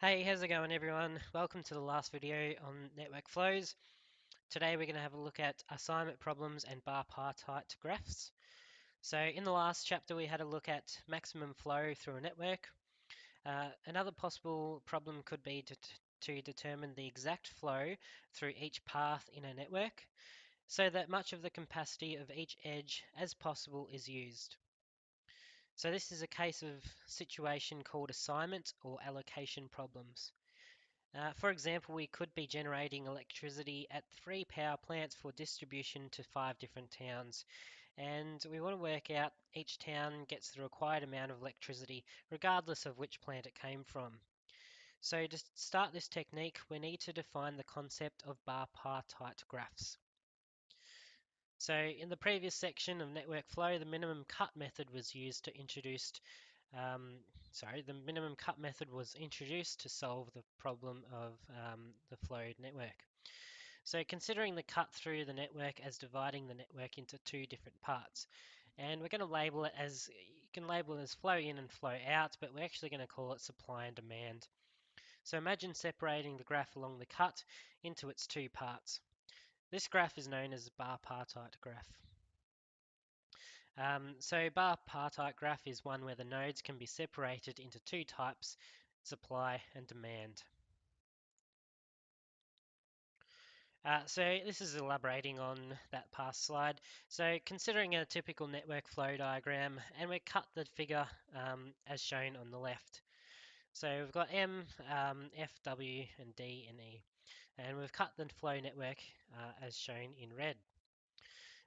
Hey, how's it going everyone? Welcome to the last video on network flows. Today we're going to have a look at assignment problems and bipartite graphs. So in the last chapter we had a look at maximum flow through a network. Another possible problem could be to determine the exact flow through each path in a network so that much of the capacity of each edge as possible is used. So this is a case of situation called assignment or allocation problems. For example, we could be generating electricity at 3 power plants for distribution to 5 different towns, and we want to work out each town gets the required amount of electricity, regardless of which plant it came from. So to start this technique, we need to define the concept of bipartite graphs. So in the previous section of network flow, the minimum cut method was used to introduce the minimum cut method was introduced to solve the problem of the flowed network. So considering the cut through the network as dividing the network into two different parts. And we're going to label it as, you can label it as flow in and flow out, but we're actually going to call it supply and demand. So imagine separating the graph along the cut into its two parts. This graph is known as a bipartite graph. So bipartite graph is one where the nodes can be separated into two types, supply and demand. So this is elaborating on that past slide. So considering a typical network flow diagram, and we cut the figure as shown on the left. So we've got M, F, W, and D and E. And we've cut the flow network as shown in red.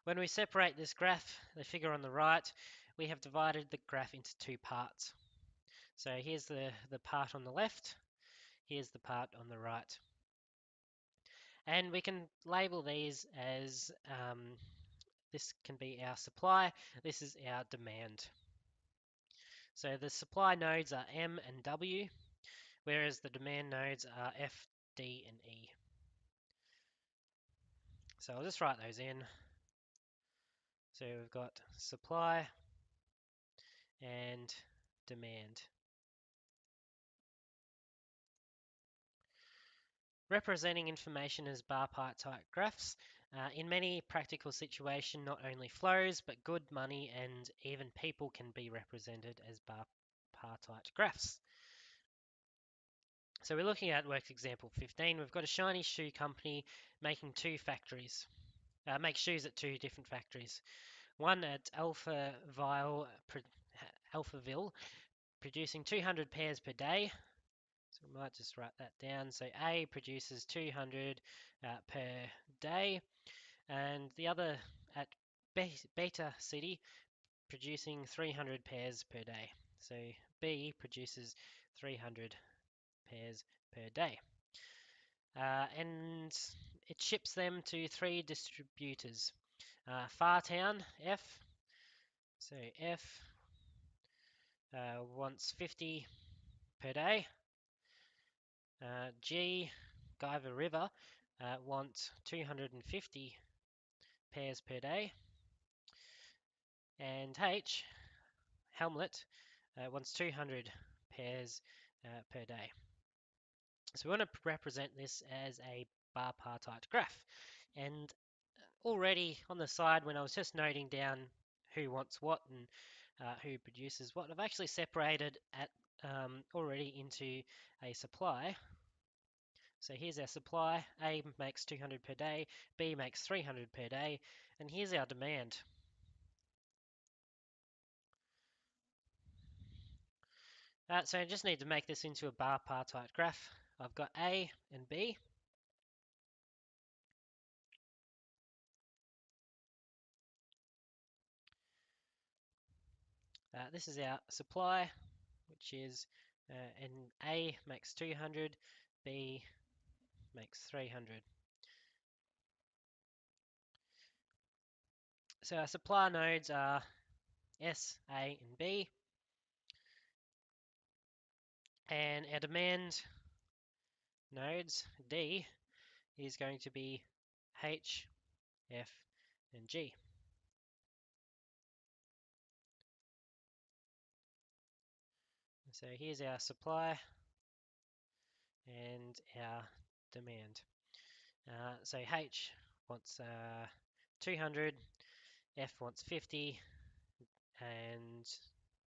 When we separate this graph, the figure on the right, we have divided the graph into two parts. So here's the part on the left, here's the part on the right. And we can label these as, this can be our supply, this is our demand. So the supply nodes are M and W, whereas the demand nodes are F, D, and E. So I'll just write those in. So we've got supply and demand. Representing information as bipartite graphs. In many practical situations, not only flows, but good, money, and even people can be represented as bipartite graphs. So we're looking at work example 15. We've got a shiny shoe company making two factories, make shoes at two different factories. One at Alphaville, producing 200 pairs per day. So we might just write that down. So A produces 200 per day, and the other at Beta City producing 300 pairs per day. So B produces 300 pairs per day. And it ships them to three distributors. Fartown, F. So F wants 50 per day. G, Guyver River, wants 250 pairs per day. And H, Hamlet, wants 200 pairs per day. So we want to represent this as a bipartite graph. And already on the side, when I was just noting down who wants what and who produces what, I've actually separated already into a supply. So here's our supply. A makes 200 per day, B makes 300 per day, and here's our demand. So I just need to make this into a bipartite graph. I've got A and B. This is our supply, which is, and A makes 200, B makes 300. So our supply nodes are S, A, and B. And our demand nodes, D, is going to be H, F, and G. So here's our supply, and our demand. So H wants 200, F wants 50, and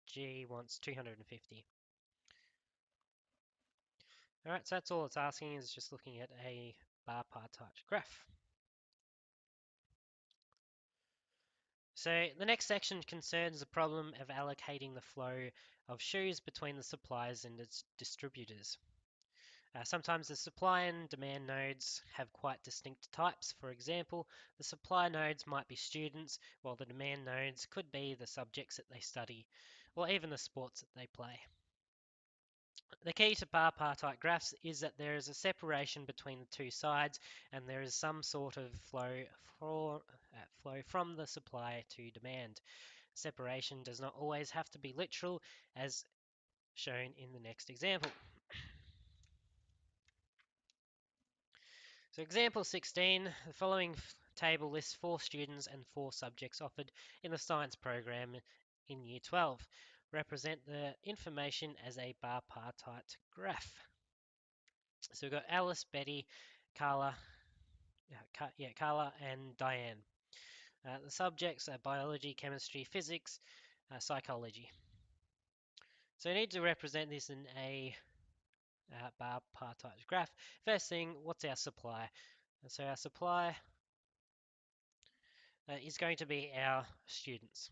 G wants 250. Alright, so that's all it's asking, is just looking at a bipartite graph. So the next section concerns the problem of allocating the flow of shoes between the suppliers and its distributors. Sometimes the supply and demand nodes have quite distinct types. For example, the supply nodes might be students, while the demand nodes could be the subjects that they study, or even the sports that they play. The key to bipartite graphs is that there is a separation between the two sides, and there is some sort of flow from the supply to demand. Separation does not always have to be literal, as shown in the next example. So example 16, the following table lists 4 students and 4 subjects offered in the science program in year 12. Represent the information as a bipartite graph. So we've got Alice, Betty, Carla, Carla and Diane. The subjects are biology, chemistry, physics, psychology. So we need to represent this in a bipartite graph. First thing, what's our supply? So our supply is going to be our students.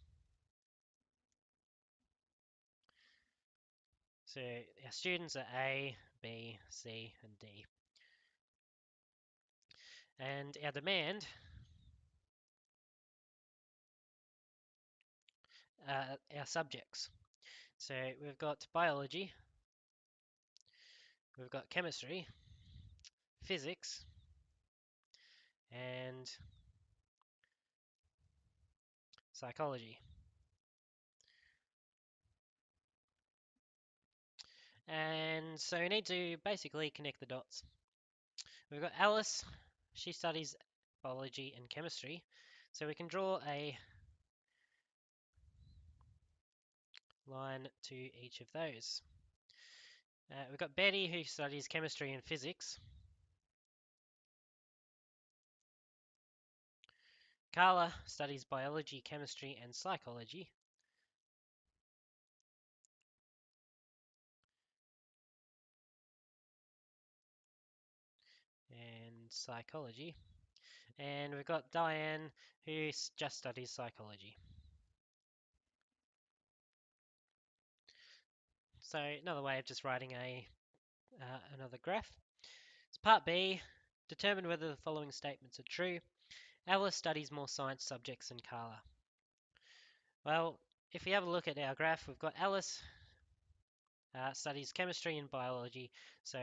So our students are A, B, C, and D. And our demand, our subjects. So we've got biology, we've got chemistry, physics, and psychology. And so we need to basically connect the dots. We've got Alice, she studies biology and chemistry. So we can draw a line to each of those. We've got Betty, who studies chemistry and physics. Carla studies biology, chemistry, and psychology. And we've got Diane, who just studies psychology. So another way of just writing another graph. It's part B. Determine whether the following statements are true. Alice studies more science subjects than Carla. Well, if we have a look at our graph, we've got Alice studies chemistry and biology. So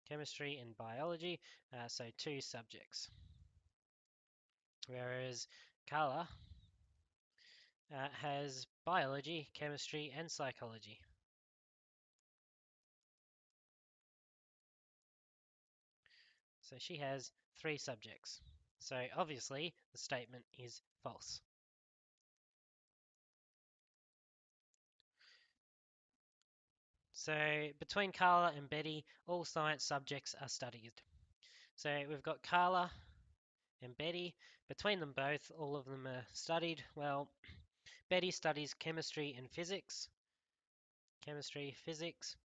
chemistry and biology, so 2 subjects. Whereas Carla has biology, chemistry, and psychology. So she has 3 subjects. So obviously the statement is false. So between Carla and Betty, all science subjects are studied. So we've got Carla and Betty. Between them both, all of them are studied. Well, Betty studies chemistry and physics. Chemistry, physics.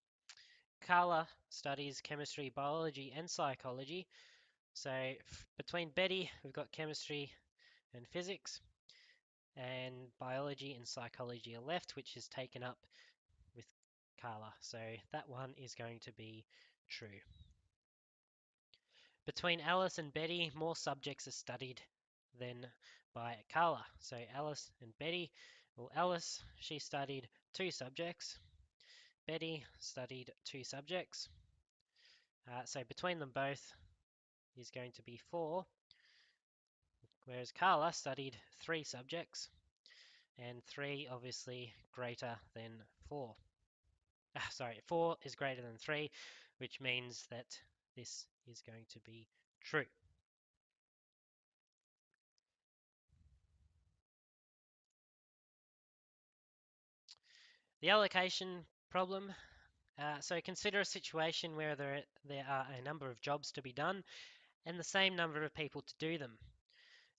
Carla studies chemistry, biology, and psychology. So between Betty, we've got chemistry and physics, and biology and psychology are left, which is taken up with Carla. So that one is going to be true. Between Alice and Betty, more subjects are studied than by Carla. So Alice and Betty, well, Alice, she studied 2 subjects. Betty studied 2 subjects. So between them both is going to be 4, whereas Carla studied 3 subjects, and 3 obviously greater than 4. 4 is greater than 3, which means that this is going to be true. The allocation problem. So consider a situation where there are a number of jobs to be done and the same number of people to do them.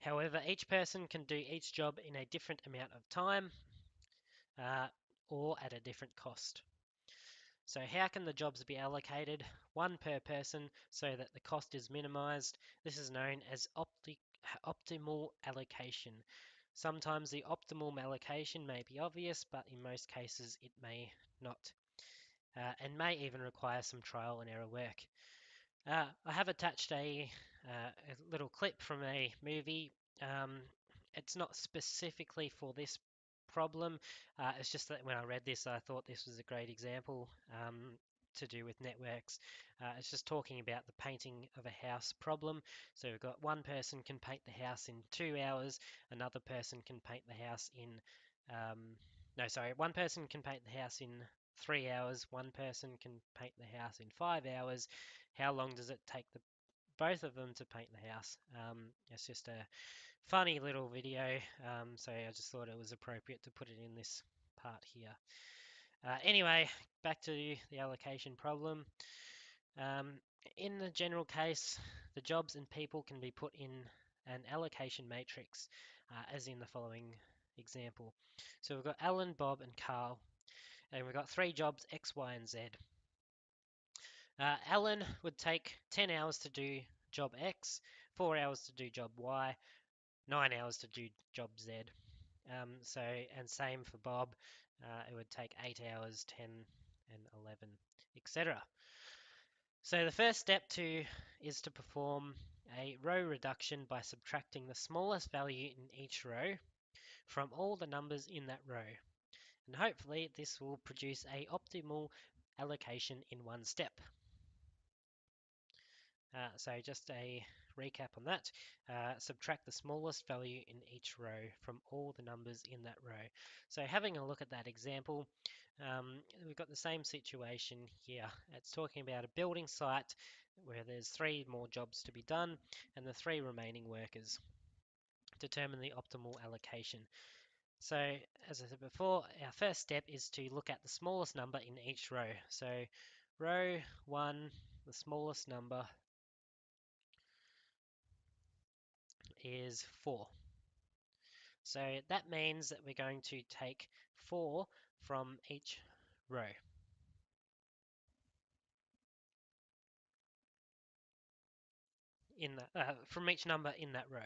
However, each person can do each job in a different amount of time uh, or at a different cost. So how can the jobs be allocated? One per person so that the cost is minimized. This is known as optimal allocation. Sometimes the optimal allocation may be obvious, but in most cases it may not, and may even require some trial and error work. I have attached a little clip from a movie. Um, it's not specifically for this problem. It's just that when I read this, I thought this was a great example to do with networks. It's just talking about the painting of a house problem. So we've got one person can paint the house in 2 hours, another person can paint the house in, no, sorry, one person can paint the house in 3 hours, one person can paint the house in 5 hours. How long does it take both of them to paint the house? It's just a funny little video, so I just thought it was appropriate to put it in this part here. Anyway, back to the allocation problem. Um, in the general case, the jobs and people can be put in an allocation matrix, as in the following example. So we've got Alan, Bob, and Carl, and we've got three jobs, X, Y, and Z. Alan would take 10 hours to do job X, 4 hours to do job Y, 9 hours to do job Z. And same for Bob, it would take 8 hours, 10 and 11, etc. So the first step is to perform a row reduction by subtracting the smallest value in each row from all the numbers in that row. And hopefully this will produce a optimal allocation in one step. So just a recap on that. Subtract the smallest value in each row from all the numbers in that row. So having a look at that example, we've got the same situation here. It's talking about a building site where there's 3 more jobs to be done and the 3 remaining workers. Determine the optimal allocation. So as I said before, our first step is to look at the smallest number in each row. So row 1, the smallest number is 4. So that means that we're going to take 4 from each row. From each number in that row.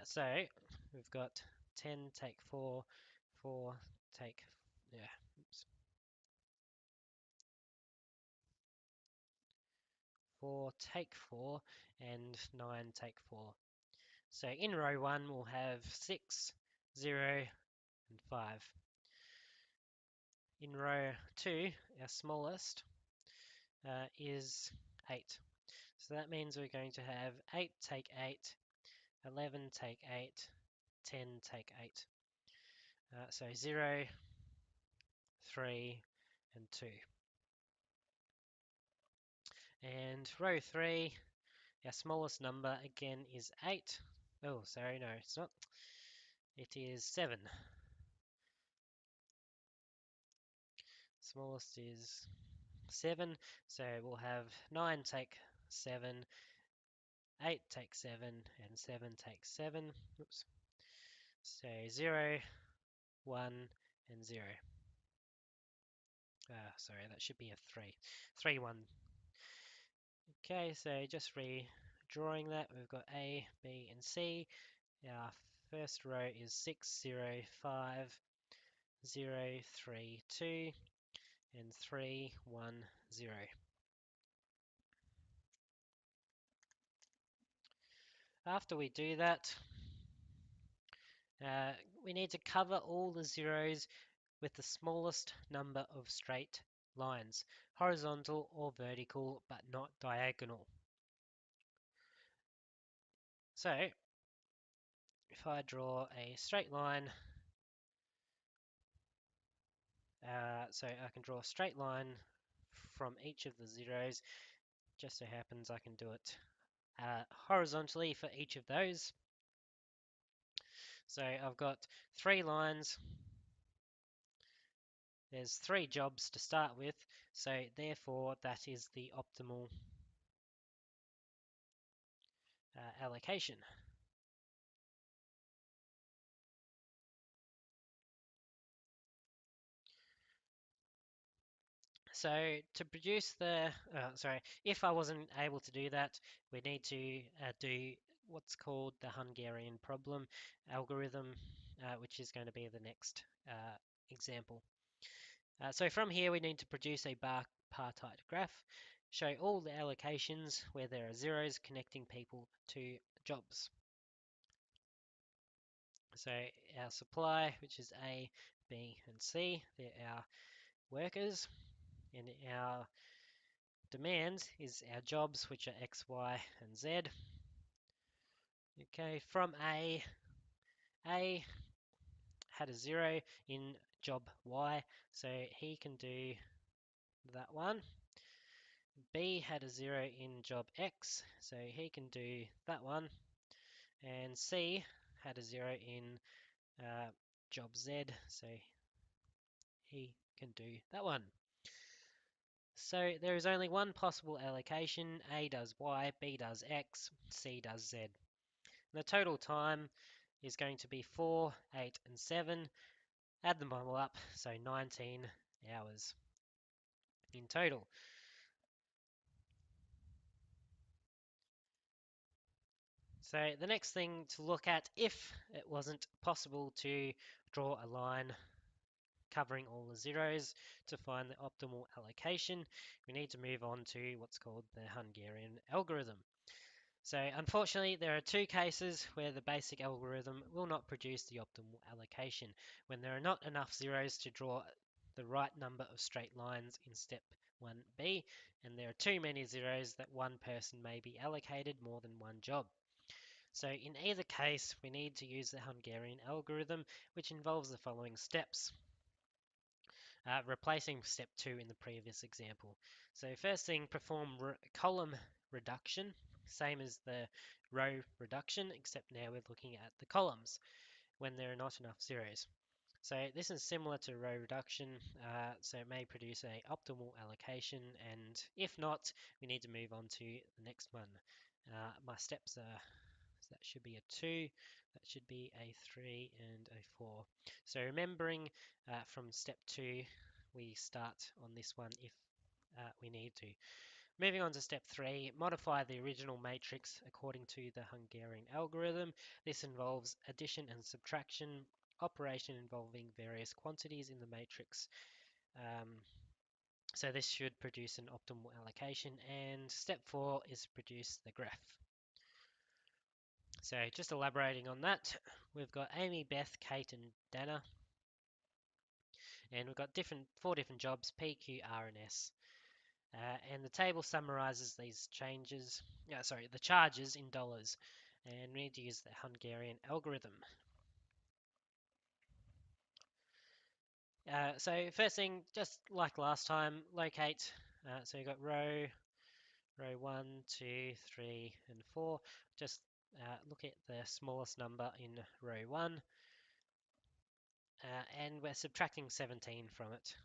So we've got 10 take 4, 4 take, yeah, oops, 4 take 4, and 9 take 4. So in row 1 we'll have 6, 0, and 5. In row 2, our smallest, is 8. So that means we're going to have 8 take 8, 11 take 8, 10 take 8. So 0, 3, and 2. And row 3, our smallest number again is 8. Oh, sorry, no, it's not. It is 7. Smallest is 7. So we'll have 9 take 7, 8 take 7, and 7 take 7. Oops. So 0, 1, and 0. Sorry, that should be a 3. 3, 1. Okay, so just redrawing that, we've got A, B, and C. Our first row is 6, 0, 5, 0, 3, 2, and 3, 1, 0. After we do that, we need to cover all the zeros with the smallest number of straight lines, horizontal or vertical, but not diagonal. So, if I draw a straight line, so I can draw a straight line from each of the zeros. Just so happens I can do it horizontally for each of those. So I've got 3 lines There's 3 jobs to start with, so therefore that is the optimal allocation. So to produce if I wasn't able to do that, we need to do what's called the Hungarian problem algorithm, which is going to be the next example. So from here, we need to produce a bipartite graph, show all the allocations where there are zeros connecting people to jobs. So our supply, which is A, B, and C, they're our workers, and our demand is our jobs, which are X, Y, and Z. Okay, from A had a 0 in job Y, so he can do that one. B had a 0 in job X, so he can do that one. And C had a 0 in job Z, so he can do that one. So there is only one possible allocation. A does Y, B does X, C does Z. The total time is going to be 4, 8, and 7. Add them all up, so 19 hours in total. So the next thing to look at, if it wasn't possible to draw a line covering all the zeros to find the optimal allocation, we need to move on to what's called the Hungarian algorithm. So unfortunately, there are 2 cases where the basic algorithm will not produce the optimal allocation: when there are not enough zeros to draw the right number of straight lines in step 1b, and there are too many zeros that one person may be allocated more than one job. So in either case, we need to use the Hungarian algorithm, which involves the following steps, replacing step 2 in the previous example. So first thing, perform column reduction, same as the row reduction, except now we're looking at the columns when there are not enough zeros. So this is similar to row reduction, so it may produce a optimal allocation, and if not, we need to move on to the next one. My steps are, so that should be a 2, that should be a 3, and a 4. So remembering from step 2, we start on this one if we need to. Moving on to step 3, modify the original matrix according to the Hungarian algorithm. This involves addition and subtraction, operation involving various quantities in the matrix. So this should produce an optimal allocation. And step 4 is produce the graph. So just elaborating on that, we've got Amy, Beth, Kate, and Dana. And we've got 4 different jobs, P, Q, R, and S. And the table summarizes these the charges in dollars. And we need to use the Hungarian algorithm. So first thing, just like last time, locate. So you've got row 1, 2, 3, and 4. Just look at the smallest number in row 1. And we're subtracting 17 from it.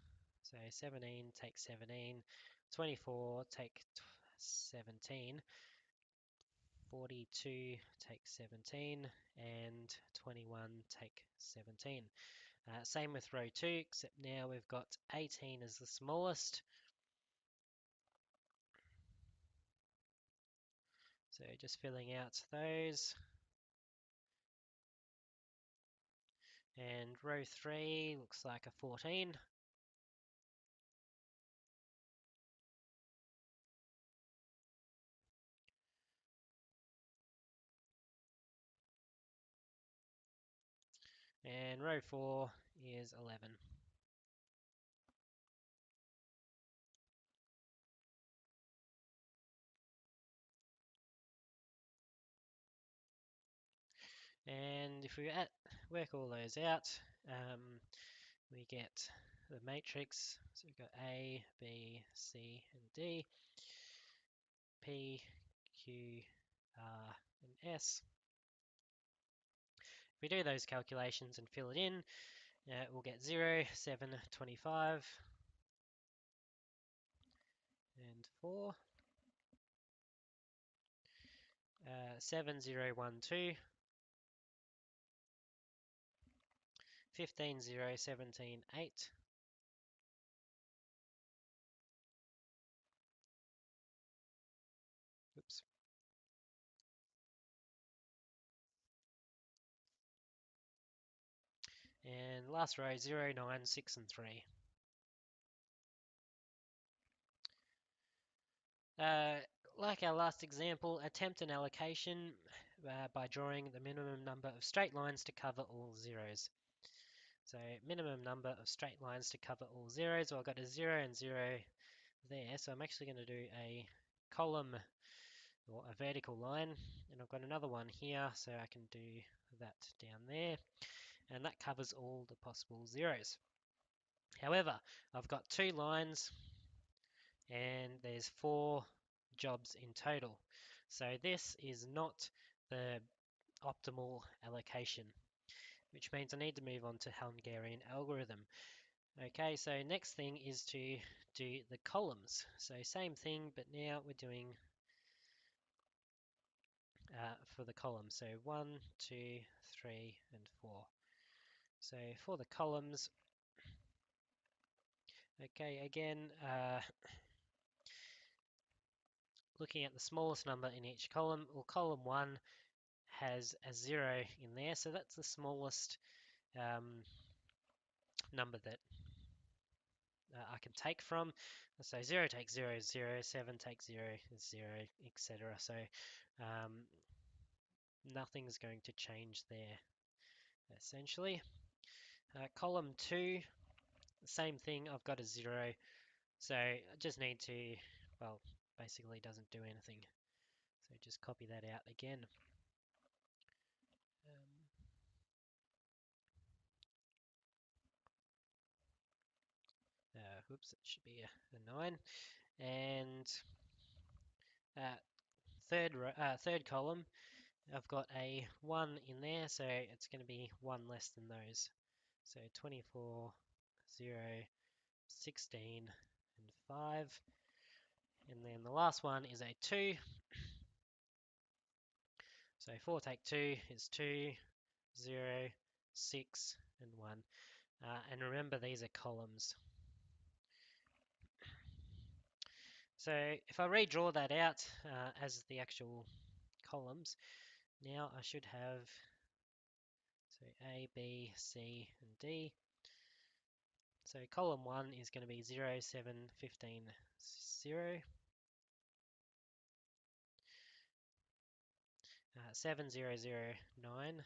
So 17 take 17, 24 take 17, 42 take 17, and 21 take 17. Same with row 2, except now we've got 18 as the smallest. So just filling out those. And row 3 looks like a 14. And row 4 is 11. And if we work all those out, we get the matrix. So we've got A, B, C, and D, P, Q, R, and S. If we do those calculations and fill it in, We'll get 0, 7, 25, and 4. 7, 0, 1, 2. 15, 0, 17, 8. Oops. And last row, 0, 9, 6, and 3. Like our last example, attempt an allocation by drawing the minimum number of straight lines to cover all zeros. So minimum number of straight lines to cover all zeros. Well, I've got a 0 and 0 there, so I'm actually going to do a column or a vertical line, and I've got another one here, so I can do that down there, and that covers all the possible zeros. However, I've got 2 lines and there's 4 jobs in total. So this is not the optimal allocation, which means I need to move on to Hungarian algorithm. Okay, so next thing is to do the columns. So same thing, but now we're doing for the column. So 1, 2, 3, and 4. So for the columns, okay, again, looking at the smallest number in each column, well, column 1 has a 0 in there, so that's the smallest number that I can take from. So 0 takes 0 is 0, 7 takes 0 is 0, etc. So nothing's going to change there, essentially. Column 2, same thing, I've got a 0, so I just need to, well, basically doesn't do anything. So just copy that out again. Whoops, it should be a 9. And third column, I've got a 1 in there, so it's going to be 1 less than those. So 24, 0, 16, and 5. And then the last one is a 2. So 4 take 2 is 2, 0, 6, and 1. And remember, these are columns. So if I redraw that out as the actual columns, now I should have so A, B, C, and D. So column 1 is going to be 0, 7, 15, 0. 7, 0, 0, 9.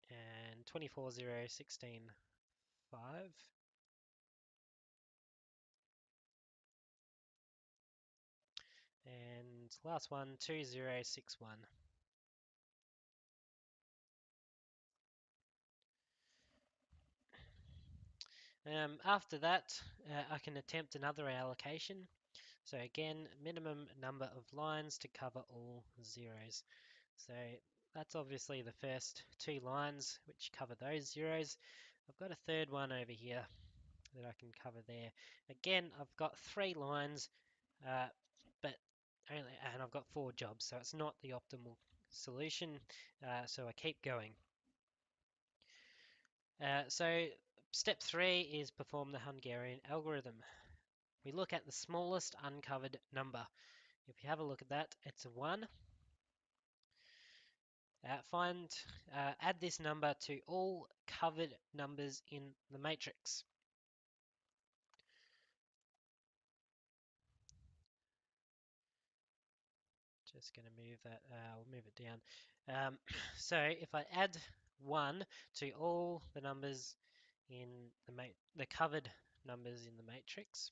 And 24, 0, 16, 5. And last one, 2, 0, 6, 1. After that, I can attempt another allocation. So again, minimum number of lines to cover all zeros. So that's obviously the first 2 lines which cover those zeros. I've got a third one over here that I can cover there. Again, I've got 3 lines, but and I've got 4 jobs, so it's not the optimal solution. So I keep going. So step 3 is perform the Hungarian algorithm. We look at the smallest uncovered number. If you have a look at that, it's a 1. Add this number to all covered numbers in the matrix. Just going to move that, we'll move it down. So if I add 1 to all the numbers in the covered numbers in the matrix,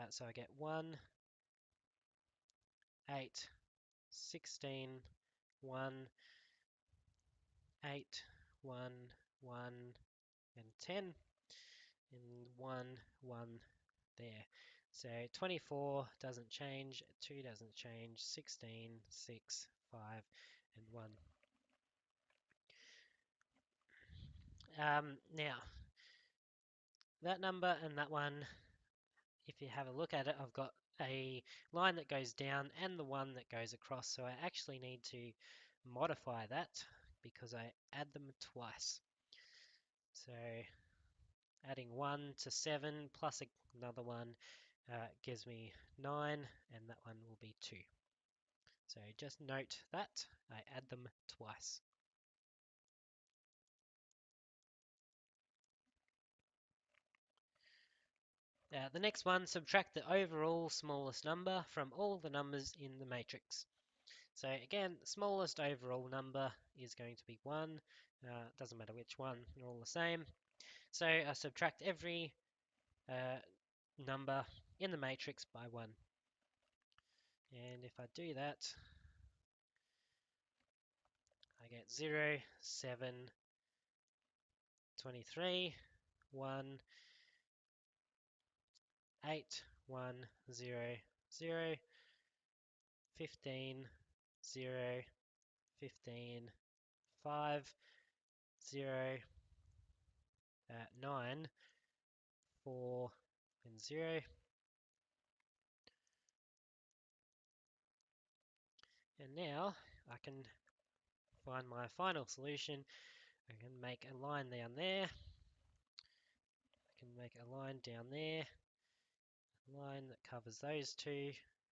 so I get 1, 8, 16, 1, 8, 1, 1, and 10, and 1, 1 there. So 24 doesn't change, 2 doesn't change, 16, 6, 5, and 1. Now, that number and that one, if you have a look at it, I've got a line that goes down and the one that goes across, so I actually need to modify that because I add them twice. So adding 1 to 7 plus another one gives me 9, and that one will be 2. So just note that I add them twice. The next one, subtract the overall smallest number from all the numbers in the matrix. So again, the smallest overall number is going to be 1. Doesn't matter which one, they're all the same. So I subtract every number in the matrix by 1. And if I do that, I get 0, 7, 23, 1, 8, 1, 0, 0, 15, 0, 15, 5, 0, 9, 4, and 0. And now I can find my final solution. I can make a line down there. I can make a line down there. A line that covers those two,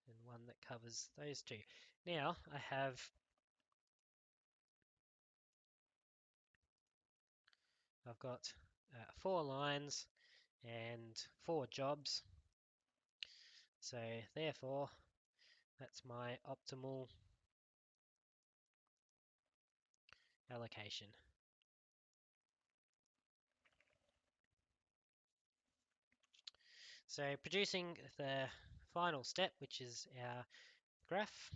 and one that covers those two. Now I've got 4 lines and 4 jobs. So therefore, that's my optimal allocation. So producing the final step, which is our graph.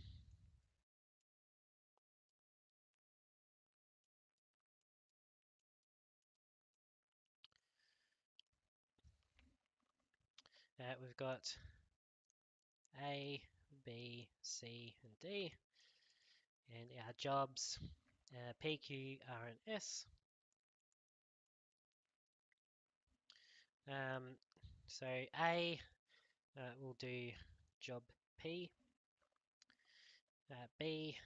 We've got A, B, C, and D, and our jobs P, Q, R, and S. So A will do job P, B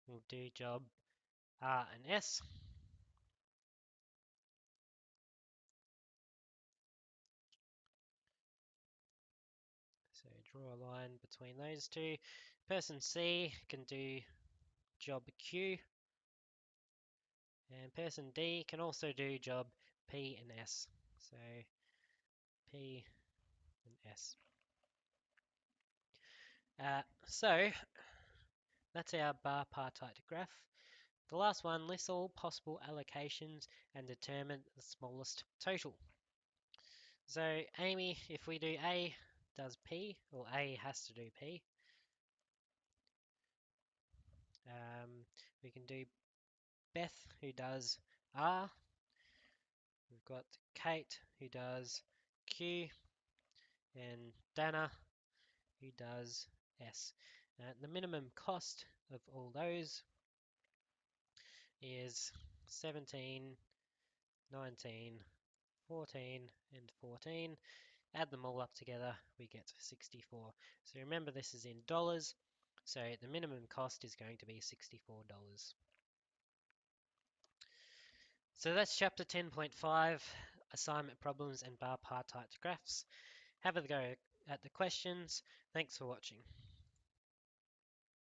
will do job R and S. So draw a line between those two. Person C can do job Q, and person D can also do job P and S. So P and S. So that's our bipartite graph. The last one lists all possible allocations and determine the smallest total. So Amy, if we do A does P, or A has to do P. We can do Beth who does R. We've got Kate who does Q, and Dana who does S. The minimum cost of all those is 17, 19, 14, and 14. Add them all up together, we get 64. So remember, this is in dollars, so the minimum cost is going to be $64. So that's chapter 10.5, assignment problems and bipartite graphs. Have a go at the questions. Thanks for watching.